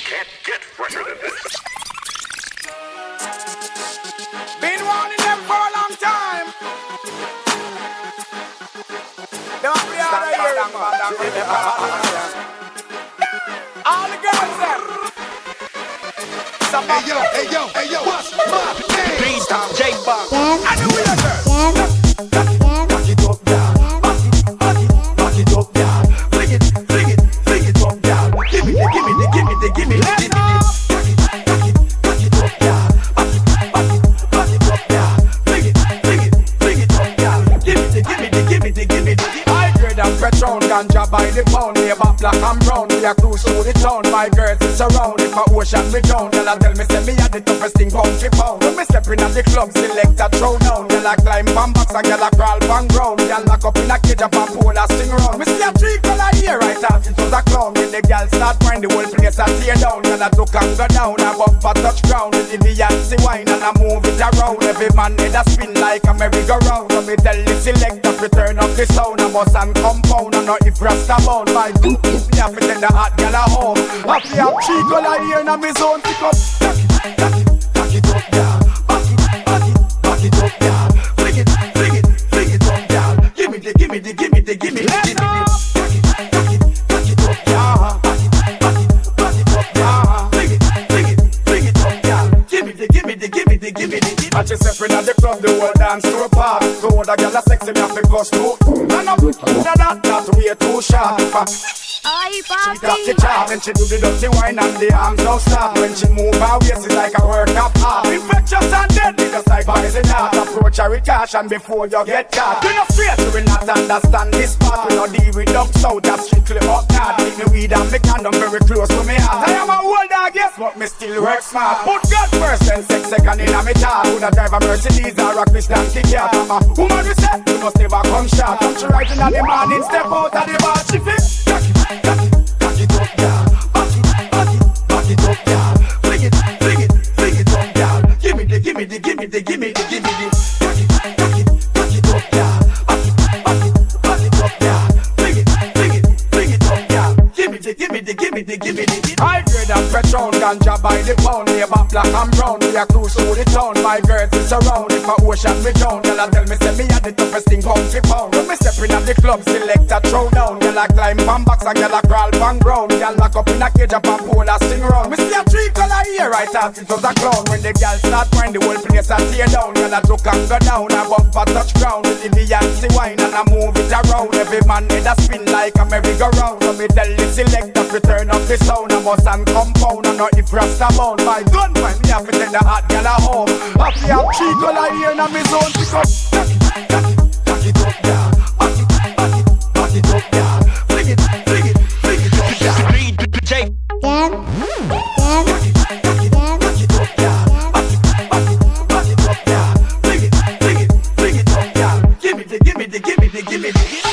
can't get fresher than this. Been warning them for a long time. Don't be out of here, all the girls them. Hey yo, what's my name? Please stop, J-Bug. I know we are girls. Back it up, down. Back it up, down. Fling it up, down. Give me the. Let's go. Back it up, down. Back it up, down. Fling it up, down. Give me the. I grade and Patron, ganja by the pound. Neighbor black and brown, we a cruise through the town. My girls is around, if a ocean me down. Y'all tell me say me a the toughest thing pound for pound. When me stepping at the club, select a throw down. Y'all climb on box and y'all crawl on ground. Y'all lock up in a cage up and pole a sing round. Me see a tree color here, right out it was a clown. When the girls start find the whole place a tear down. Y'all a took and go down, a bumper touch ground. The Beyonce wine and a move it around. Every man head a spin like a merry-go-round. So me tell the selector to turn up the sound. A bus and compound, and not if Rasta bound. My me have to send the hot girl a home. I feel a tree color here in me zone. Pick up, Back it up, down. Back it up, down. Fling it up, down. Give me the. let's go. Back it up, down. Back it up, down. Fling it up, down. Give me the. I just step in at the club, the whole dance to a part. So all the girls are sexy, me have to cuss too. And I'm that way too sharp. Oi, She got the papi. charm and she do the dirty wine and the arms don't stop. When she move her waist, it's like a workout art. Infectious and deadly, just like poison art. Approach her with caution before you get caught. You're not straight, you will not understand this part. We don't deal with dumb south, that's strictly up north. Leave me weed and me condom very close to me heart. I am a old dog, yes, but me still work smart. Put God first and sex second in a me chart. Would I drive a Mercedes or a Christian Kick-Cat? I'm a woman we say, you must never come short. Come she right in the morning, step out of the bar, she fit. Back it up, down. Back it up, down. Fling it up, down. Give me the. Back it up, down. Back it up, down. Fling it up, down. Give me the. I grade and Patron, ganja by the pound. Neighbor black and brown, we a cruise through the town. My girls is around, if a ocean me down. Y'all tell me say me a the toughest thing pound for pound. When me stepping at the club, select a throw down. Y'all climb on box and y'all crawl on ground. Y'all lock up in a cage up and pole a sing round. Me see a tree color here, right out it was a clown. When the girls start find the whole place a tear down. Y'all took and go down, a bumper touch ground. The Beyonce wine and a move it around. Every man head a spin like a merry-go-round. So me tell the selector to turn up the sound. A bus and compound, and not if Rasta bound. My gun man, me have to send the hot girl a home. I feel a tree color here in me zone. Pick up, Back it up, down. Back it up, down. Fling it up, down. Damn. Back it up, down. Back it up, down. Fling it up, down. Give me the.